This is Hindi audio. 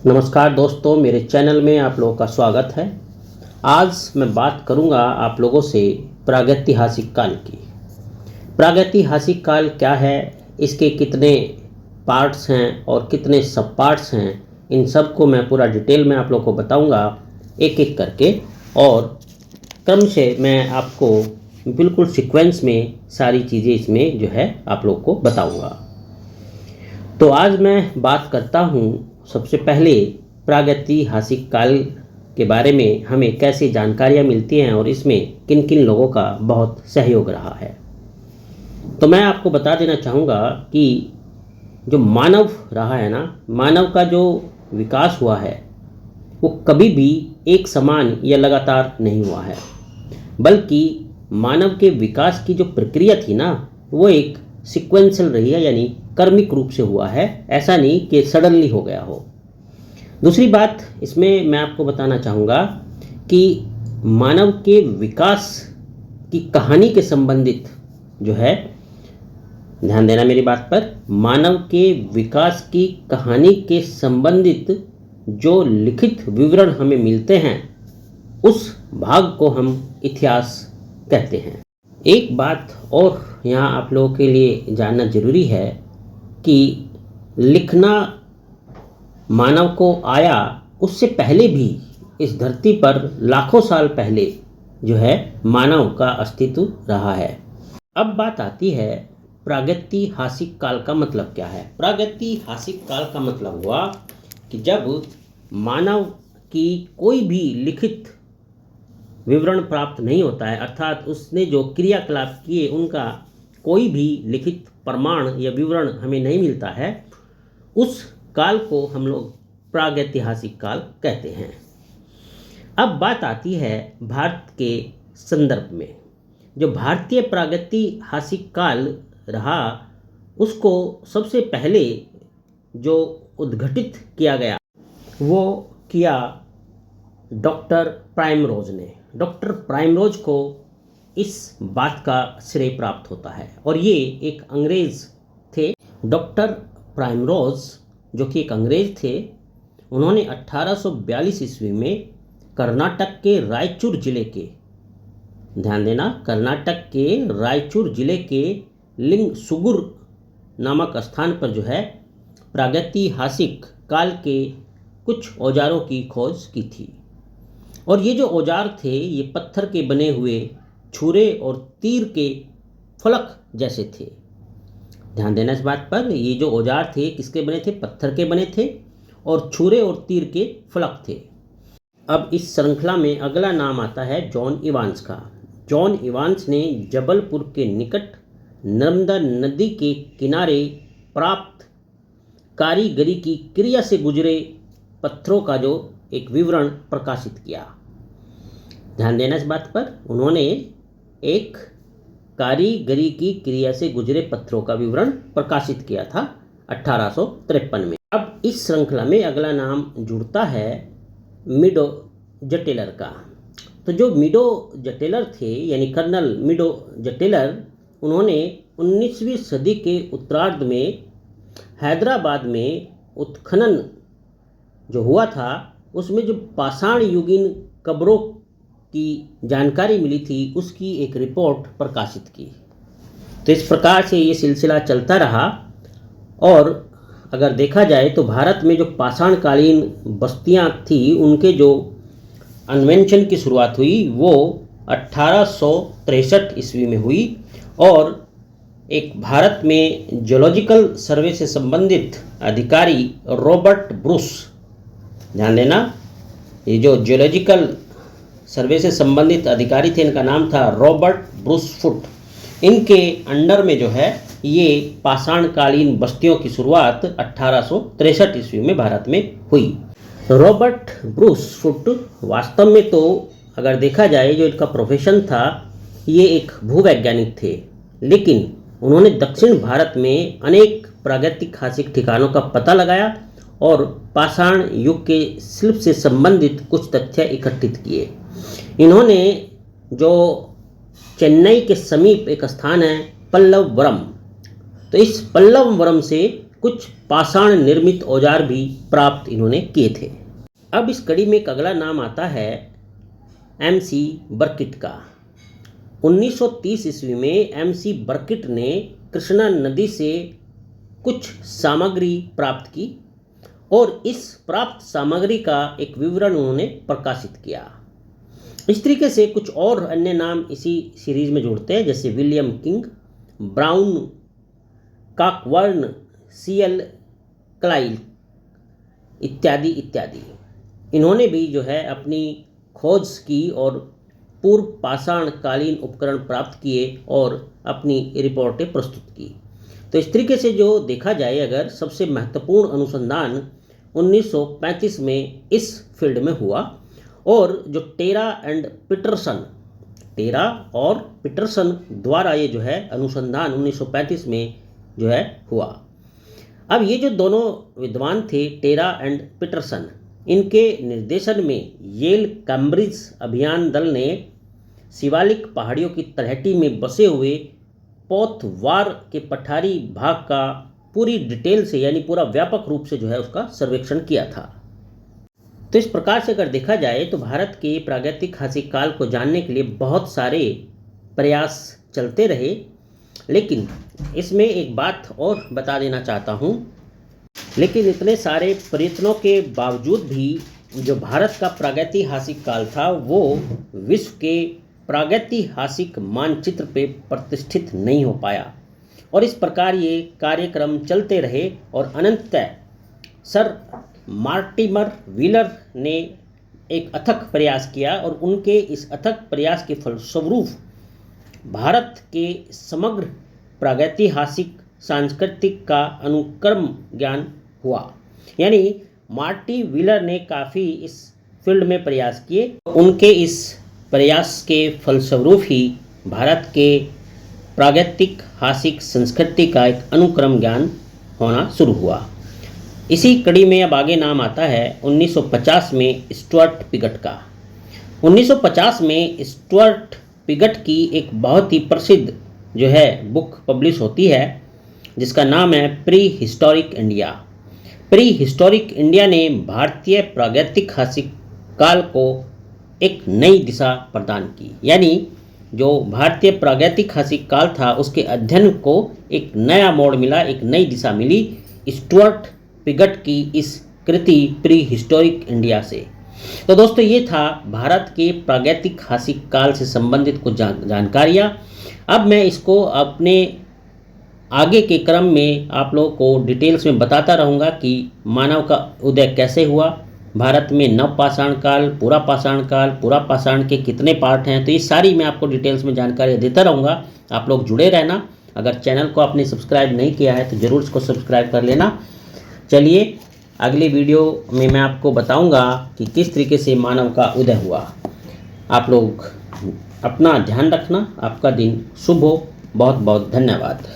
नमस्कार दोस्तों, मेरे चैनल में आप लोगों का स्वागत है। आज मैं बात करूंगा आप लोगों से प्रागैतिहासिक काल की। प्रागैतिहासिक काल क्या है, इसके कितने पार्ट्स हैं और कितने सब पार्ट्स हैं, इन सब को मैं पूरा डिटेल में आप लोगों को बताऊंगा एक एक करके, और क्रम से मैं आपको बिल्कुल सीक्वेंस में सारी चीज़ें इसमें जो है आप लोग को बताऊंगा। तो आज मैं बात करता हूँ सबसे पहले प्रागैतिहासिक काल के बारे में हमें कैसे जानकारियाँ मिलती हैं और इसमें किन किन लोगों का बहुत सहयोग रहा है। तो मैं आपको बता देना चाहूँगा कि जो मानव रहा है ना, मानव का जो विकास हुआ है वो कभी भी एक समान या लगातार नहीं हुआ है, बल्कि मानव के विकास की जो प्रक्रिया थी ना, वो एक सीक्वेंशियल रही है, यानी क्रमिक रूप से हुआ है। ऐसा नहीं कि सडनली हो गया हो। दूसरी बात इसमें मैं आपको बताना चाहूँगा कि मानव के विकास की कहानी के संबंधित जो है, ध्यान देना मेरी बात पर, मानव के विकास की कहानी के संबंधित जो लिखित विवरण हमें मिलते हैं, उस भाग को हम इतिहास कहते हैं। एक बात और यहाँ आप लोगों के लिए जानना जरूरी है कि लिखना मानव को आया उससे पहले भी इस धरती पर लाखों साल पहले जो है मानव का अस्तित्व रहा है। अब बात आती है प्रागैतिहासिक काल का मतलब क्या है। प्रागैतिहासिक काल का मतलब हुआ कि जब मानव की कोई भी लिखित विवरण प्राप्त नहीं होता है, अर्थात उसने जो क्रियाकलाप किए उनका कोई भी लिखित प्रमाण या विवरण हमें नहीं मिलता है, उस काल को हम लोग प्रागैतिहासिक काल कहते हैं। अब बात आती है भारत के संदर्भ में। जो भारतीय प्रागैतिहासिक काल रहा, उसको सबसे पहले जो उद्घटित किया गया वो किया डॉक्टर प्राइमरोज ने। डॉक्टर प्राइमरोज को इस बात का श्रेय प्राप्त होता है, और ये एक अंग्रेज थे। डॉक्टर प्राइमरोज जो कि एक अंग्रेज थे, उन्होंने 1842 ईस्वी में कर्नाटक के रायचूर जिले के, ध्यान देना, कर्नाटक के रायचूर जिले के लिंगसुगुर नामक स्थान पर जो है प्रागैतिहासिक काल के कुछ औजारों की खोज की थी। और ये जो औजार थे, ये पत्थर के बने हुए छुरे और तीर के फलक जैसे थे। ध्यान देना इस बात पर, ये जो औजार थे किसके बने थे? पत्थर के बने थे और छुरे और तीर के फलक थे। अब इस श्रृंखला में अगला नाम आता है जॉन इवांस का। जॉन इवांस ने जबलपुर के निकट नर्मदा नदी के किनारे प्राप्त कारीगरी की क्रिया से गुजरे पत्थरों का जो एक विवरण प्रकाशित किया। ध्यान देना इस बात पर, उन्होंने एक कारीगरी की क्रिया से गुजरे पत्थरों का विवरण प्रकाशित किया था 1853 में। अब इस श्रृंखला में अगला नाम जुड़ता है मीडो जटेलर का। तो जो मीडो जटेलर थे, यानी कर्नल मीडो जटेलर, उन्होंने 19वीं सदी के उत्तरार्ध में हैदराबाद में उत्खनन जो हुआ था, उसमें जो पाषाण युगीन कब्रों की जानकारी मिली थी, उसकी एक रिपोर्ट प्रकाशित की। तो इस प्रकार से ये सिलसिला चलता रहा। और अगर देखा जाए तो भारत में जो पाषाणकालीन बस्तियां थी, उनके जो अन्वेषण की शुरुआत हुई वो 1863 ईस्वी में हुई। और एक भारत में जियोलॉजिकल सर्वे से संबंधित अधिकारी रॉबर्ट ब्रूस, ध्यान देना, ये जो जियोलॉजिकल सर्वे से संबंधित अधिकारी थे, इनका नाम था रॉबर्ट ब्रूस फुट। इनके अंडर में जो है ये पाषाणकालीन बस्तियों की शुरुआत 1863 ईस्वी में भारत में हुई। रॉबर्ट ब्रूस फुट वास्तव में तो अगर देखा जाए, जो इनका प्रोफेशन था, ये एक भूवैज्ञानिक थे, लेकिन उन्होंने दक्षिण भारत में अनेक प्रागैतिहासिक ठिकानों का पता लगाया और पाषाण युग के शिल्प से संबंधित कुछ तथ्य इकट्ठित किए। इन्होंने जो चेन्नई के समीप एक स्थान है पल्लववरम, तो इस पल्लववरम से कुछ पाषाण निर्मित औजार भी प्राप्त इन्होंने किए थे। अब इस कड़ी में एक अगला नाम आता है MC बर्किट का। 1930 ईस्वी में MC बर्किट ने कृष्णा नदी से कुछ सामग्री प्राप्त की और इस प्राप्त सामग्री का एक विवरण उन्होंने प्रकाशित किया। इस तरीके से कुछ और अन्य नाम इसी सीरीज में जुड़ते हैं, जैसे William king, brown, Cockburn, CL Clive इत्यादि इत्यादि। इन्होंने भी जो है अपनी खोज की और पूर्व पाषाण कालीन उपकरण प्राप्त किए और अपनी रिपोर्टें प्रस्तुत की। तो इस तरीके से जो देखा जाए, अगर सबसे महत्वपूर्ण अनुसंधान 1935 में इस फील्ड में हुआ और जो टेरा और पीटरसन द्वारा ये जो है अनुसंधान 1935 में जो है हुआ। अब ये जो दोनों विद्वान थे, टेरा एंड पीटरसन, इनके निर्देशन में येल कैम्ब्रिज अभियान दल ने शिवालिक पहाड़ियों की तलहटी में बसे हुए पोथवार के पठारी भाग का पूरी डिटेल से, यानी पूरा व्यापक रूप से जो है उसका सर्वेक्षण किया था। तो इस प्रकार से अगर देखा जाए तो भारत के प्रागैतिहासिक काल को जानने के लिए बहुत सारे प्रयास चलते रहे, लेकिन इसमें एक बात और बता देना चाहता हूँ, लेकिन इतने सारे प्रयत्नों के बावजूद भी जो भारत का प्रागैतिहासिक काल था वो विश्व के प्रागैतिहासिक मानचित्र पे प्रतिष्ठित नहीं हो पाया और इस प्रकार ये कार्यक्रम चलते रहे और अनंततः सर मार्टिमर व्हीलर ने एक अथक प्रयास किया और उनके इस अथक प्रयास के फलस्वरूप भारत के समग्र प्रागैतिहासिक सांस्कृतिक का अनुक्रम ज्ञान हुआ। यानी मार्टी व्हीलर ने काफ़ी इस फील्ड में प्रयास किए, उनके इस प्रयास के फलस्वरूप ही भारत के प्रागैतिहासिक संस्कृति का एक अनुक्रम ज्ञान होना शुरू हुआ। इसी कड़ी में अब आगे नाम आता है 1950 में स्टुअर्ट पिगट का। 1950 में स्टुअर्ट पिगट की एक बहुत ही प्रसिद्ध जो है बुक पब्लिश होती है, जिसका नाम है pre historic India. Pre historic India ने भारतीय प्रागैतिहासिक काल को एक नई दिशा प्रदान की, यानी जो भारतीय प्रागैतिहासिक काल था उसके अध्ययन को एक नया मोड़ मिला, एक नई दिशा मिली स्टुअर्ट पिगट की इस कृति प्री हिस्टोरिक इंडिया से। तो दोस्तों ये था भारत के प्रागैतिहासिक काल से संबंधित कुछ जानकारियाँ। अब मैं इसको अपने आगे के क्रम में आप लोगों को डिटेल्स में बताता रहूँगा कि मानव का उदय कैसे हुआ, भारत में नवपाषाण काल, पूरा पाषाण के कितने पार्ट हैं, तो ये सारी मैं आपको डिटेल्स में जानकारी देता रहूँगा। आप लोग जुड़े रहना। अगर चैनल को आपने सब्सक्राइब नहीं किया है तो ज़रूर इसको सब्सक्राइब कर लेना। चलिए अगले वीडियो में मैं आपको बताऊंगा कि किस तरीके से मानव का उदय हुआ। आप लोग अपना ध्यान रखना। आपका दिन शुभ हो। बहुत बहुत धन्यवाद।